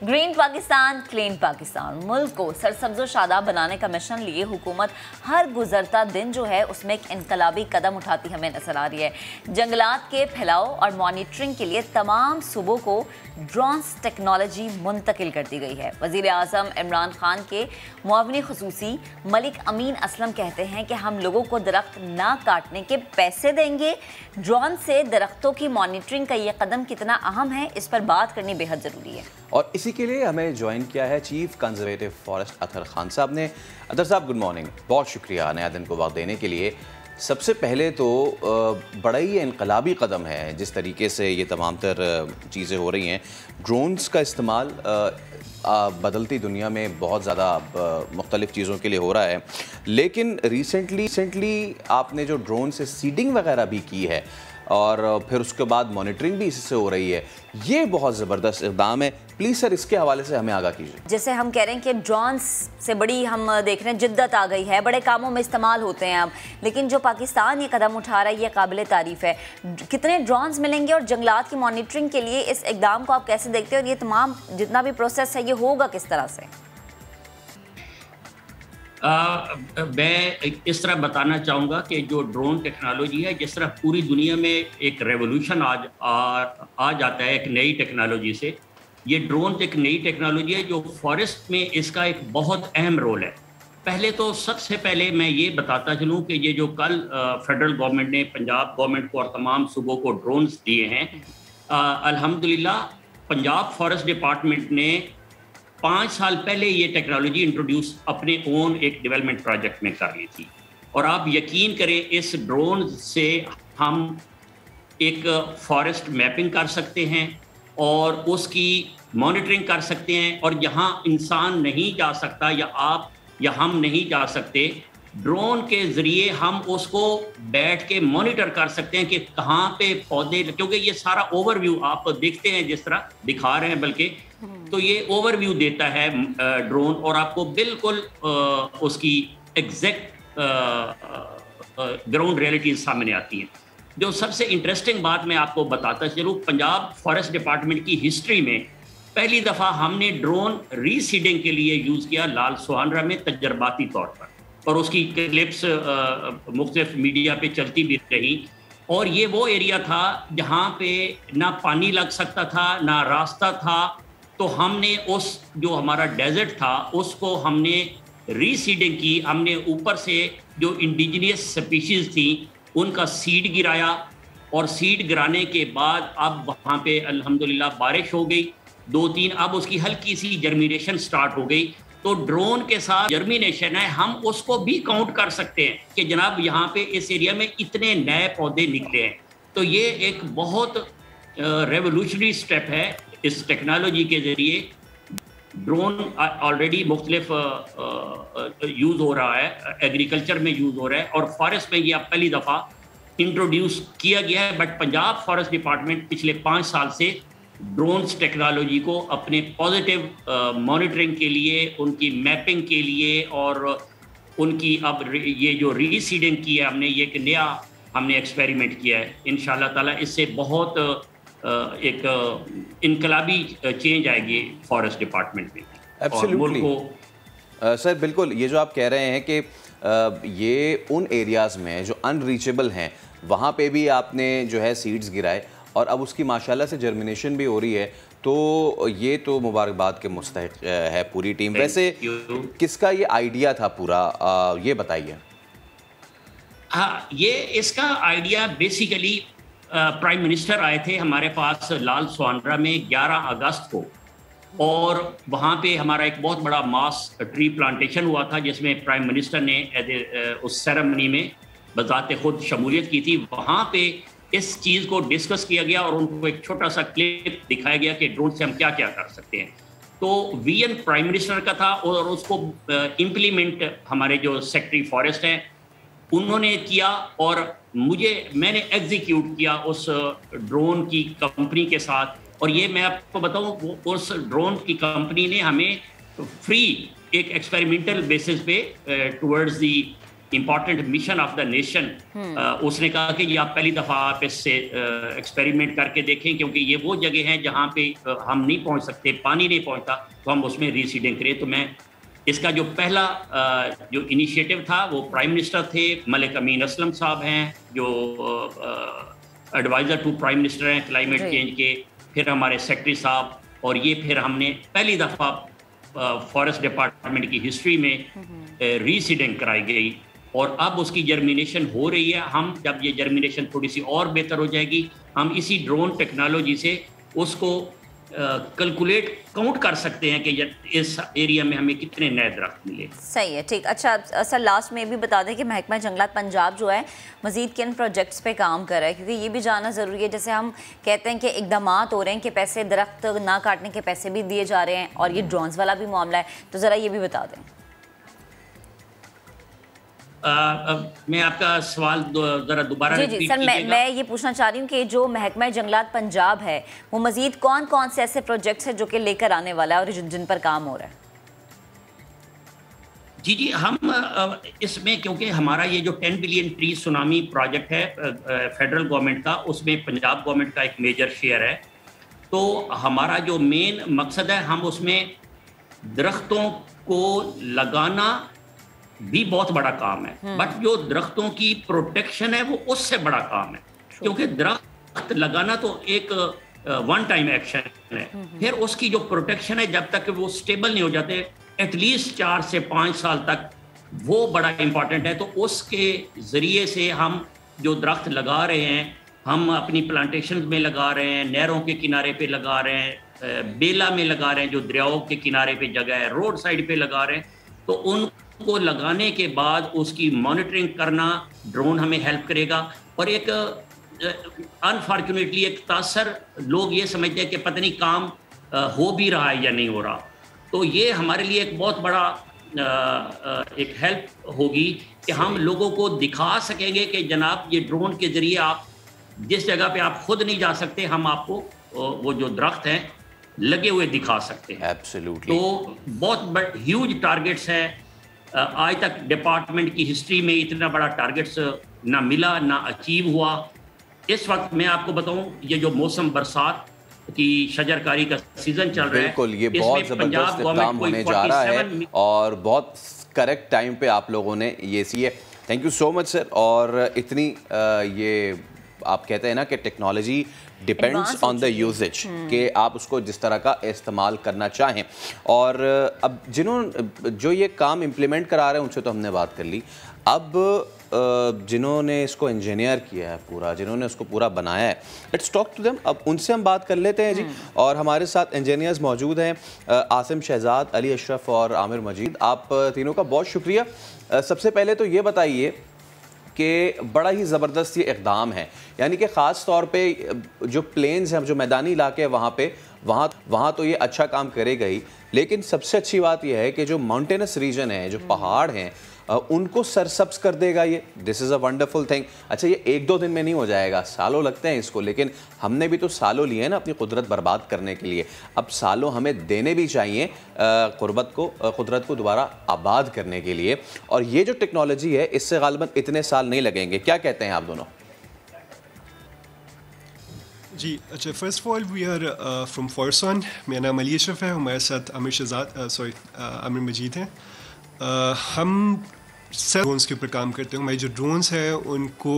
Green Pakistan clean Pakistan मुल्क को सरसब्ज़ शादाब बनाने का मिशन लिए हुकूमत हर गुजरता दिन जो है उसमें एक इनकलाबी कदम उठाती हमें नजर आ रही है। जंगलात के फैलाव और मॉनिटरिंग के लिए तमाम सूबों को ड्रोन्स टेक्नोलॉजी मुंतकिल कर दी गई है। वज़ीर आज़म इमरान खान के मुआविन ख़ुसूसी मलिक अमीन असलम कहते हैं कि हम लोगों को दरख्त ना काटने के पैसे देंगे। ड्रोन से दरख्तों की मॉनिटरिंग का ये कदम कितना अहम है, इस पर बात करनी बेहद ज़रूरी है। और इसी के लिए हमें ज्वाइन किया है chief conservative forest Athar Khan साहब ने। अतहर साहब गुड मॉर्निंग, बहुत शुक्रिया नया दिन को वक्त देने के लिए। सबसे पहले तो बड़ा ही इनकलाबी कदम है जिस तरीके से ये तमाम तर चीज़ें हो रही हैं। ड्रोन्स का इस्तेमाल बदलती दुनिया में बहुत ज़्यादा मुख्तलिफ़ चीज़ों के लिए हो रहा है, लेकिन रिसेंटली आपने जो ड्रोन से सीडिंग वगैरह भी की है और फिर उसके बाद मॉनिटरिंग भी इससे हो रही है, ये बहुत ज़बरदस्त इक़दाम है। प्लीज़ सर इसके हवाले से हमें आगाह कीजिए। जैसे हम कह रहे हैं कि ड्रोन्स से बड़ी हम देख रहे हैं जिद्दत आ गई है, बड़े कामों में इस्तेमाल होते हैं अब, लेकिन जो पाकिस्तान ये कदम उठा रहा है ये काबिल तारीफ़ है। कितने ड्रोन्स मिलेंगे और जंगलात की मॉनिटरिंग के लिए इस इक़दाम को आप कैसे देखते हैं और ये तमाम जितना भी प्रोसेस है ये होगा किस तरह से? मैं इस तरह बताना चाहूँगा कि जो ड्रोन टेक्नोलॉजी है, जिस तरह पूरी दुनिया में एक रेवोल्यूशन आ जाता है एक नई टेक्नोलॉजी से, ये ड्रोन एक नई टेक्नोलॉजी है जो फॉरेस्ट में इसका एक बहुत अहम रोल है। पहले तो सबसे पहले मैं ये बताता चलूँ कि ये जो कल फेडरल गवर्नमेंट ने पंजाब गवर्नमेंट को और तमाम सूबों को ड्रोन्स दिए हैं, अल्हम्दुलिल्लाह पंजाब फॉरेस्ट डिपार्टमेंट ने 5 साल पहले ये टेक्नोलॉजी इंट्रोड्यूस अपने ओन एक डेवलपमेंट प्रोजेक्ट में कर ली थी। और आप यकीन करें इस ड्रोन से हम एक फॉरेस्ट मैपिंग कर सकते हैं और उसकी मॉनिटरिंग कर सकते हैं, और जहां इंसान नहीं जा सकता या आप या हम नहीं जा सकते, ड्रोन के ज़रिए हम उसको बैठ के मॉनिटर कर सकते हैं कि कहाँ पे पौधे, क्योंकि ये सारा ओवरव्यू आप देखते हैं जिस तरह दिखा रहे हैं, बल्कि तो ये ओवरव्यू देता है ड्रोन, और आपको बिल्कुल उसकी एग्जैक्ट ग्राउंड रियलिटी सामने आती है। जो सबसे इंटरेस्टिंग बात मैं आपको बताता चलूँ, पंजाब फॉरेस्ट डिपार्टमेंट की हिस्ट्री में पहली दफ़ा हमने ड्रोन रीसीडिंग के लिए यूज़ किया लाल सुहानरा में तजर्बाती तौर पर, और उसकी क्लिप्स मुख्तलिफ मीडिया पे चलती भी रही। और ये वो एरिया था जहाँ पे ना पानी लग सकता था ना रास्ता था, तो हमने उस जो हमारा डेजर्ट था उसको हमने रीसीडिंग की। हमने ऊपर से जो इंडिजिनियस स्पीशीज़ थी उनका सीड गिराया, और सीड गिराने के बाद अब वहाँ पे अल्हम्दुलिल्लाह बारिश हो गई 2-3, अब उसकी हल्की सी जर्मिनेशन स्टार्ट हो गई। तो ड्रोन के साथ जर्मिनेशन है, हम उसको भी काउंट कर सकते हैं कि जनाब यहाँ पे इस एरिया में इतने नए पौधे निकले हैं। तो ये एक बहुत रेवोल्यूशनरी स्टेप है। इस टेक्नोलॉजी के ज़रिए ड्रोन ऑलरेडी मुख्तलिफ यूज़ हो रहा है, एग्रीकल्चर में यूज़ हो रहा है, और फॉरेस्ट में ये अब पहली दफ़ा इंट्रोड्यूस किया गया है। बट पंजाब फॉरेस्ट डिपार्टमेंट पिछले 5 साल से ड्रोन्स टेक्नोलॉजी को अपने पॉजिटिव मॉनिटरिंग के लिए, उनकी मैपिंग के लिए, और उनकी अब ये जो रीसीडिंग की है हमने, ये एक नया हमने एक्सपेरिमेंट किया है। इंशाल्लाह ताला इससे बहुत एक इनकलाबी चेंज आएगी फॉरेस्ट डिपार्टमेंट में। एब्सोल्युटली सर, बिल्कुल ये जो आप कह रहे हैं कि ये उन एरियाज़ में जो अनरीचेबल हैं वहाँ पे भी आपने जो है सीड्स गिराए और अब उसकी माशाल्लाह से जर्मिनेशन भी हो रही है, तो ये तो मुबारकबाद के मुस्तहिक है पूरी टीम। वैसे किसका ये आइडिया था पूरा, ये बताइए। हाँ, ये इसका आइडिया बेसिकली प्राइम मिनिस्टर आए थे हमारे पास लाल सुहानरा में 11 अगस्त को, और वहाँ पे हमारा एक बहुत बड़ा मास ट्री प्लांटेशन हुआ था जिसमें प्राइम मिनिस्टर ने उस सेरेमनी में बज़ाते खुद शमूलियत की थी। वहाँ पे इस चीज़ को डिस्कस किया गया और उनको एक छोटा सा क्लिप दिखाया गया कि ड्रोन से हम क्या क्या कर सकते हैं। तो विजन प्राइम मिनिस्टर का था और उसको इम्प्लीमेंट हमारे जो सेक्रेटरी फॉरेस्ट हैं उन्होंने किया, और मैंने एग्जीक्यूट किया उस ड्रोन की कंपनी के साथ। और ये मैं आपको बताऊं, उस ड्रोन की कंपनी ने हमें फ्री एक एक्सपेरिमेंटल बेसिस पे towards the important mission of the nation, उसने कहा कि ये आप पहली दफ़ा आप इससे एक्सपेरिमेंट करके देखें, क्योंकि ये वो जगह हैं जहाँ पे हम नहीं पहुँच सकते, पानी नहीं पहुँचता, तो हम उसमें रीसीडिंग करें। तो मैं इसका जो पहला जो इनिशिएटिव था वो प्राइम मिनिस्टर थे, मलिक अमीन असलम साहब हैं जो एडवाइज़र टू प्राइम मिनिस्टर हैं क्लाइमेट चेंज के, फिर हमारे सेक्रेटरी साहब, और ये फिर हमने पहली दफ़ा फॉरेस्ट डिपार्टमेंट की हिस्ट्री में रीसीडिंग कराई गई, और अब उसकी जर्मिनेशन हो रही है। हम जब ये जर्मिनेशन थोड़ी सी और बेहतर हो जाएगी, हम इसी ड्रोन टेक्नोलॉजी से उसको कैलकुलेट काउंट कर सकते हैं कि इस एरिया में हमें कितने नए दरख्त मिले। सही है, ठीक। अच्छा सर, लास्ट में ये भी बता दें कि महकमा जंगलात पंजाब जो है मज़ीद किन प्रोजेक्ट्स पे काम कर रहा है, क्योंकि ये भी जानना ज़रूरी है। जैसे हम कहते हैं कि इकदाम हो रहे हैं कि पैसे, दरख्त ना काटने के पैसे भी दिए जा रहे हैं, और ये ड्रोन्स वाला भी मामला है, तो ज़रा ये भी बता दें। मैं आपका सवाल ज़रा दोबारा जी सर, मैं ये पूछना चाह रही हूँ कि जो महकमा जंगलात पंजाब है वो मज़ीद कौन कौन से ऐसे प्रोजेक्ट्स हैं जो कि लेकर आने वाला है और जिन पर काम हो रहा है? जी, हम इसमें, क्योंकि हमारा ये जो 10 बिलियन ट्री सुनामी प्रोजेक्ट है फेडरल गवर्नमेंट का, उसमें पंजाब गवर्नमेंट का एक मेजर शेयर है। तो हमारा जो मेन मकसद है, हम उसमें दरख्तों को लगाना भी बहुत बड़ा काम है, बट जो दरख्तों की प्रोटेक्शन है वो उससे बड़ा काम है, क्योंकि दरख्त लगाना तो एक वन टाइम एक्शन है, फिर उसकी जो प्रोटेक्शन है जब तक वो स्टेबल नहीं हो जाते, एटलीस्ट 4 से 5 साल तक, वो बड़ा इंपॉर्टेंट है। तो उसके ज़रिए से हम जो दरख्त लगा रहे हैं, हम अपनी प्लांटेशन में लगा रहे हैं, नहरों के किनारे पे लगा रहे हैं, बेला में लगा रहे हैं, जो दरियाओं के किनारे पे जगह है, रोड साइड पे लगा रहे हैं। तो उनको लगाने के बाद उसकी मॉनिटरिंग करना ड्रोन हमें हेल्प करेगा। और एक अनफॉर्चुनेटली एक तासर लोग ये समझते हैं कि पता नहीं काम हो भी रहा है या नहीं हो रहा, तो ये हमारे लिए एक बहुत बड़ा एक हेल्प होगी कि हम लोगों को दिखा सकेंगे कि जनाब ये ड्रोन के ज़रिए आप जिस जगह पे आप खुद नहीं जा सकते, हम आपको वो जो दरख्त हैं लगे हुए दिखा सकते हैं। एब्सोल्युटली। तो बहुत ह्यूज टारगेट्स है। आज तक डिपार्टमेंट की हिस्ट्री में इतना बड़ा टारगेट्स ना मिला, ना अचीव हुआ। इस वक्त मैं आपको बताऊं, ये जो मौसम बरसात की शजरकारी का सीजन चल रहा है, बिल्कुल ये बहुत ज़बरदस्त इक़दाम होने जा रहा है और बहुत करेक्ट टाइम पे आप लोगों ने ये किया। Thank you so much sir. और इतनी ये आप कहते हैं ना कि technology depends on the usages, कि आप उसको जिस तरह का इस्तेमाल करना चाहें। और अब जो ये काम इम्प्लीमेंट करा रहे हैं उनसे तो हमने बात कर ली। अब जिन्होंने इसको इंजीनियर किया है पूरा, जिन्होंने उसको पूरा बनाया है, लेट्स टॉक टू देम। अब उनसे हम बात कर लेते हैं जी। और हमारे साथ इंजीनियर्स मौजूद हैं, आसिम शहजाद, अली अशरफ और आमिर मजीद। आप तीनों का बहुत शुक्रिया। सबसे पहले तो ये बताइए कि बड़ा ही ज़बरदस्त ये इक़दाम है, यानी कि ख़ास तौर पे जो प्लेन्स हैं, जो मैदानी इलाके हैं, वहाँ तो ये अच्छा काम करेगा ही, लेकिन सबसे अच्छी बात यह है कि जो माउंटेनस रीजन है, जो पहाड़ हैं, उनको सरसब्ज कर देगा ये। This is a wonderful thing. अच्छा, ये 1-2 दिन में नहीं हो जाएगा, सालों लगते हैं इसको, लेकिन हमने भी तो सालों लिए हैं ना अपनी कुदरत बर्बाद करने के लिए। अब सालों हमें देने भी चाहिए कुदरत को दोबारा आबाद करने के लिए। और ये जो टेक्नोलॉजी है, इससे गालिबन इतने साल नहीं लगेंगे। क्या कहते हैं आप दोनों? जी अच्छा, first of all we are from फॉरसन। मेरा नाम अली अशरफ है, हमारे साथ आमिर मजीद हैं। हम सब ड्रोन्स के ऊपर काम करते हैं। हमारे जो ड्रोन्स हैं उनको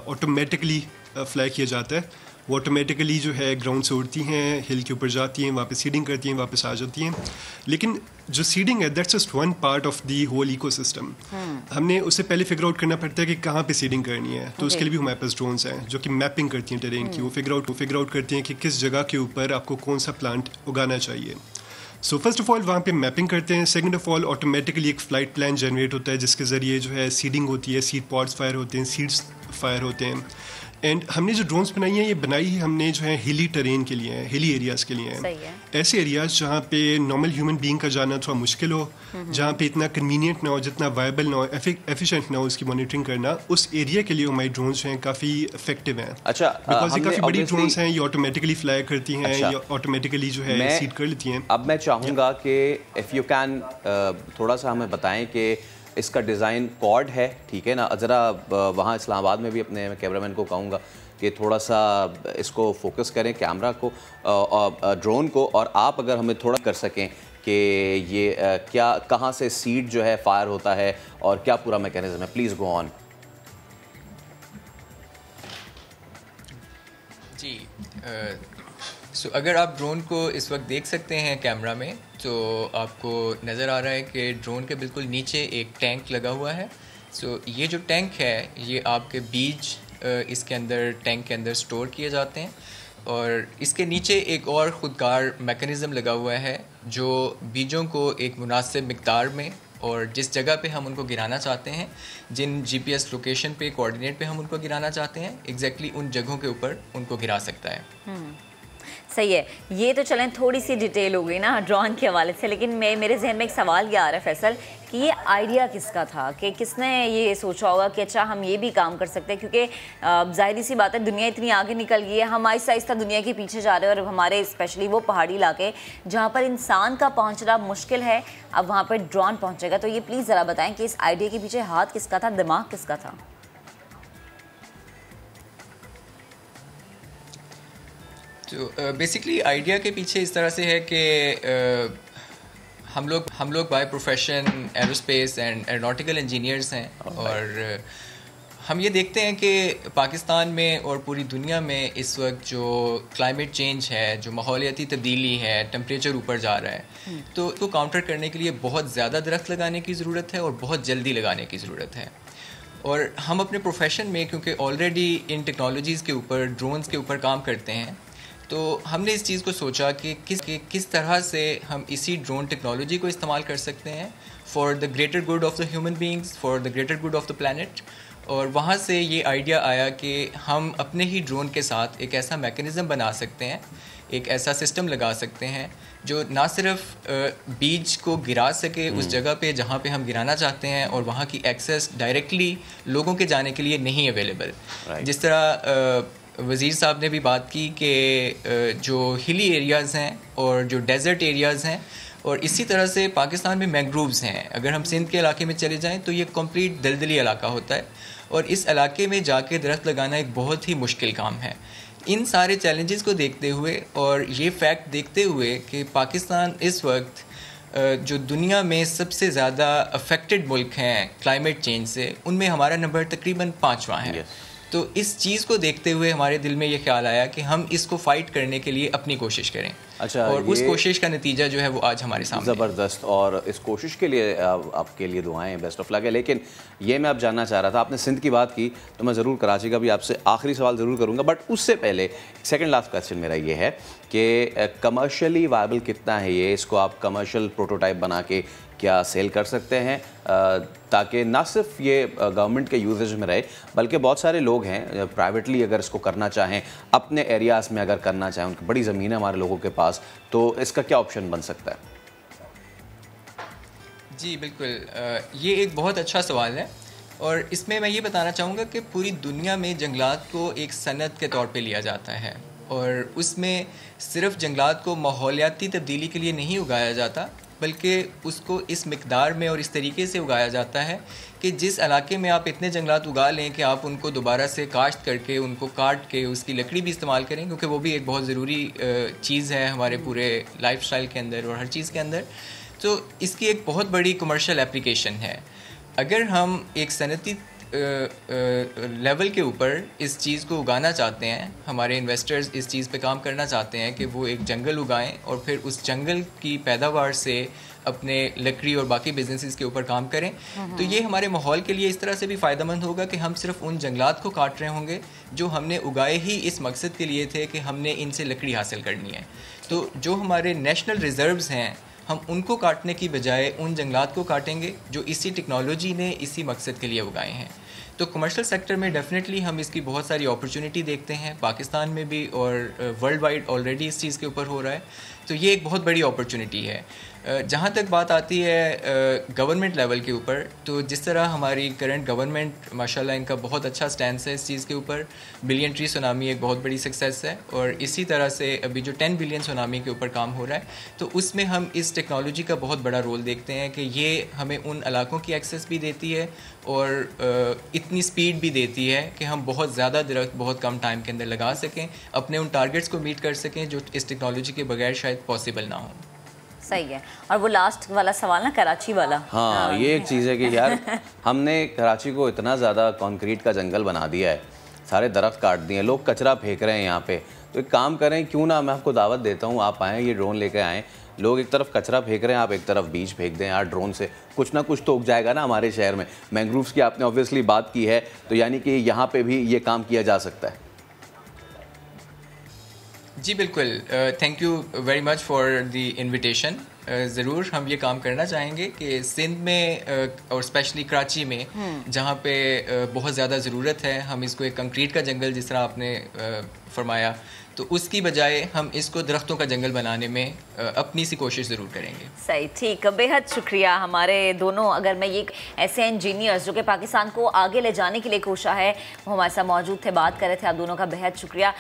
ऑटोमेटिकली फ्लाई किया जाता है। वो ऑटोमेटिकली जो है ग्राउंड से उड़ती हैं, हिल के ऊपर जाती हैं, वहाँ पे सीडिंग करती हैं, वापस आ जाती हैं। लेकिन जो सीडिंग है that's just one part of the whole ecosystem. हमने उससे पहले फिगर आउट करना पड़ता है कि कहाँ पे सीडिंग करनी है। तो उसके लिए भी हमारे पास ड्रोन्स हैं जो कि मैपिंग करती हैं टेरेन की। वो फिगर आउट करती हैं कि किस जगह के ऊपर आपको कौन सा प्लांट उगाना चाहिए। सो फर्स्ट ऑफ ऑल वहाँ पे मैपिंग करते हैं। सेकंड ऑफ ऑल ऑटोमेटिकली एक फ्लाइट प्लान जनरेट होता है जिसके ज़रिए जो है सीडिंग होती है, सीड पॉड्स फायर होते हैं, सीड्स फायर होते हैं। एंड हमने जो ड्रोन्स बनाई हैं, ये बनाई ही हमने जो है हिली टेरेन के लिए है, हिली एरियाज़ के लिए हैं। ऐसे एरियाज़ जहाँ पे नॉर्मल ह्यूमन बीइंग का जाना थोड़ा मुश्किल हो, जहाँ पे इतना कन्वीनियंट ना हो, जितना वायबल ना हो, एफिशिएंट ना हो उसकी मॉनिटरिंग करना, उस एरिया के लिए हमारे ड्रोन्स जो हैं काफ़ी इफेक्टिव हैं। अच्छा, बिकॉज ये काफ़ी बड़ी ड्रोन्स हैं, ये ऑटोमेटिकली फ्लाई करती हैं, ये ऑटोमेटिकली जो है सीड कर लेती हैं। अब मैं चाहूँगा कि इफ़ यू कैन थोड़ा सा हमें बताएं कि इसका डिज़ाइन कॉर्ड है, ठीक है ना। ज़रा वहाँ इस्लामाबाद में भी अपने कैमरामैन को कहूँगा कि थोड़ा सा इसको फोकस करें कैमरा को, ड्रोन को, और आप अगर हमें थोड़ा कर सकें कि ये क्या कहाँ से सीड जो है फायर होता है और क्या पूरा मैकेनिज्म है। Please go on. जी सो अगर आप ड्रोन को इस वक्त देख सकते हैं कैमरा में, तो आपको नज़र आ रहा है कि ड्रोन के बिल्कुल नीचे एक टैंक लगा हुआ है। सो ये जो टैंक है ये आपके बीज इसके अंदर टैंक के अंदर स्टोर किए जाते हैं, और इसके नीचे एक और ख़ुदकार मैकेनिज़्म लगा हुआ है जो बीजों को एक मुनासिब मिक़दार में और जिस जगह पे हम उनको गिराना चाहते हैं, जिन जीपीएस लोकेशन पे कोऑर्डिनेट पे हम उनको गिराना चाहते हैं, एग्जैक्टली उन जगहों के ऊपर उनको गिरा सकता है। सही है। ये तो चलें थोड़ी सी डिटेल हो गई ना ड्रोन के हवाले से, लेकिन मेरे जहन में एक सवाल ये आ रहा है फैसल कि ये आइडिया किसका था, कि किसने ये सोचा होगा कि अच्छा हम ये भी काम कर सकते हैं, क्योंकि जाहिर सी बात है दुनिया इतनी आगे निकल गई है, हम आहिस्ता आहिस्ता दुनिया के पीछे जा रहे हैं, और हमारे स्पेशली वो पहाड़ी इलाके जहाँ पर इंसान का पहुँचना मुश्किल है, अब वहाँ पर ड्रोन पहुँचेगा। तो ये प्लीज़ ज़रा बताएँ कि इस आइडिया के पीछे हाथ किसका था, दिमाग किसका था? तो बेसिकली आइडिया के पीछे इस तरह से है कि हम लोग by profession aerospace and aeronautical engineers हैं, और हम ये देखते हैं कि पाकिस्तान में और पूरी दुनिया में इस वक्त जो क्लाइमेट चेंज है, जो माहौलियाती तब्दीली है, टेम्परेचर ऊपर जा रहा है, तो उसको काउंटर करने के लिए बहुत ज़्यादा दरख्त लगाने की ज़रूरत है और बहुत जल्दी लगाने की ज़रूरत है। और हम अपने प्रोफेशन में क्योंकि ऑलरेडी इन टेक्नोलॉजीज़ के ऊपर, ड्रोन्स के ऊपर काम करते हैं, तो हमने इस चीज़ को सोचा कि किस तरह से हम इसी ड्रोन टेक्नोलॉजी को इस्तेमाल कर सकते हैं for the greater good of the human beings, for the greater good of the planet. और वहाँ से ये आइडिया आया कि हम अपने ही ड्रोन के साथ एक ऐसा मैकेनिज़्म बना सकते हैं, एक ऐसा सिस्टम लगा सकते हैं जो ना सिर्फ बीज को गिरा सके उस जगह पे जहाँ पे हम गिराना चाहते हैं, और वहाँ की एक्सेस डायरेक्टली लोगों के जाने के लिए नहीं अवेलेबल। जिस तरह वज़ीर साहब ने भी बात की कि जो हिली एरियाज़ हैं और जो डेज़र्ट एरियाज़ हैं, और इसी तरह से पाकिस्तान में मैंग्रोव्स हैं। अगर हम सिंध के इलाके में चले जाएं तो ये कंप्लीट दलदली इलाका होता है, और इस इलाके में जाके दरख्त लगाना एक बहुत ही मुश्किल काम है। इन सारे चैलेंजेस को देखते हुए और ये फैक्ट देखते हुए कि पाकिस्तान इस वक्त जो दुनिया में सबसे ज़्यादा अफेक्टेड मुल्क हैं क्लाइमेट चेंज से, उनमें हमारा नंबर तकरीबन 5वां है। तो इस चीज़ को देखते हुए हमारे दिल में ये ख्याल आया कि हम इसको फाइट करने के लिए अपनी कोशिश करें। अच्छा, और उस कोशिश का नतीजा जो है वो आज हमारे सामने ज़बरदस्त, और इस कोशिश के लिए आपके लिए दुआएं, बेस्ट ऑफ लक है। लेकिन ये मैं अब जानना चाह रहा था, आपने सिंध की बात की तो मैं ज़रूर कराची का भी आपसे आखिरी सवाल ज़रूर करूँगा, बट उससे पहले सेकंड लास्ट क्वेश्चन मेरा ये है कि कमर्शियली वायबल कितना है ये, इसको आप कमर्शियल प्रोटोटाइप बना के क्या सेल कर सकते हैं, ताकि ना सिर्फ ये गवर्नमेंट के यूजेज में रहे, बल्कि बहुत सारे लोग हैं प्राइवेटली अगर इसको करना चाहें, अपने एरियाज़ में अगर करना चाहें, उनकी बड़ी ज़मीन है हमारे लोगों के पास, तो इसका क्या ऑप्शन बन सकता है? जी बिल्कुल, ये एक बहुत अच्छा सवाल है, और इसमें मैं ये बताना चाहूँगा कि पूरी दुनिया में जंगलात को एक सनत के तौर पे लिया जाता है, और उसमें सिर्फ जंगलात को माहौलियाती तब्दीली के लिए नहीं उगाया जाता, बल्कि उसको इस मिक़दार में और इस तरीके से उगाया जाता है कि जिस इलाके में आप इतने जंगलात उगा लें कि आप उनको दोबारा से काश्त करके, उनको काट के उसकी लकड़ी भी इस्तेमाल करें, क्योंकि वो भी एक बहुत ज़रूरी चीज़ है हमारे पूरे लाइफस्टाइल के अंदर और हर चीज़ के अंदर। तो इसकी एक बहुत बड़ी कमर्शियल एप्लीकेशन है। अगर हम एक सनती लेवल के ऊपर इस चीज़ को उगाना चाहते हैं, हमारे इन्वेस्टर्स इस चीज़ पे काम करना चाहते हैं कि वो एक जंगल उगाएं और फिर उस जंगल की पैदावार से अपने लकड़ी और बाकी बिजनेसेस के ऊपर काम करें, तो ये हमारे माहौल के लिए इस तरह से भी फ़ायदेमंद होगा कि हम सिर्फ उन जंगलात को काट रहे होंगे जो हमने उगाए ही इस मकसद के लिए थे कि हमने इनसे लकड़ी हासिल करनी है। तो जो हमारे नेशनल रिज़र्व्स हैं, हम उनको काटने की बजाय उन जंगलात को काटेंगे जो इसी टेक्नोलॉजी ने इसी मकसद के लिए उगाए हैं। तो कमर्शियल सेक्टर में डेफिनेटली हम इसकी बहुत सारी अपॉर्चुनिटी देखते हैं, पाकिस्तान में भी और वर्ल्ड वाइड ऑलरेडी इस चीज़ के ऊपर हो रहा है। तो ये एक बहुत बड़ी अपॉर्चुनिटी है। जहाँ तक बात आती है गवर्नमेंट लेवल के ऊपर, तो जिस तरह हमारी करंट गवर्नमेंट माशाल्लाह इनका बहुत अच्छा स्टैंड है इस चीज़ के ऊपर। बिलियन ट्री सुनामी एक बहुत बड़ी सक्सेस है, और इसी तरह से अभी जो 10 बिलियन सुनामी के ऊपर काम हो रहा है, तो उसमें हम इस टेक्नोलॉजी का बहुत बड़ा रोल देखते हैं कि ये हमें उन इलाकों की एक्सेस भी देती है और इतनी स्पीड भी देती है कि हम बहुत ज़्यादा दरख्त बहुत कम टाइम के अंदर लगा सकें, अपने उन टारगेट्स को मीट कर सकें जो इस टेक्नोलॉजी के बगैर शायद पॉसिबल ना हो। सही है। और वो लास्ट वाला सवाल ना, कराची वाला, हाँ, ये एक चीज़ है कि यार हमने कराची को इतना ज़्यादा कंक्रीट का जंगल बना दिया है, सारे दरख्त काट दिए हैं, लोग कचरा फेंक रहे हैं यहाँ पे। तो एक काम करें, क्यों ना, मैं आपको दावत देता हूँ, आप आएँ, ये ड्रोन लेकर आएँ। लोग एक तरफ कचरा फेंक रहे हैं, आप एक तरफ बीज फेंक दें यार, ड्रोन से कुछ ना कुछ तो उग जाएगा ना हमारे शहर में। मैंग्रोव्स की आपने ऑब्वियसली बात की है, तो यानी कि यहाँ पे भी ये काम किया जा सकता है। जी बिल्कुल, thank you very much for the invitation. ज़रूर हम ये काम करना चाहेंगे कि सिंध में और स्पेशली कराची में जहाँ पे बहुत ज़्यादा ज़रूरत है, हम इसको एक कंक्रीट का जंगल जिस तरह आपने फरमाया, तो उसकी बजाय हम इसको दरख्तों का जंगल बनाने में अपनी सी कोशिश ज़रूर करेंगे। सही, ठीक, बेहद शुक्रिया। हमारे दोनों, अगर मैं ये ऐसे इंजीनियर्स जो कि पाकिस्तान को आगे ले जाने के लिए कोशिश है, वो हमारे साथ मौजूद थे, बात कर रहे थे। आप दोनों का बेहद शुक्रिया।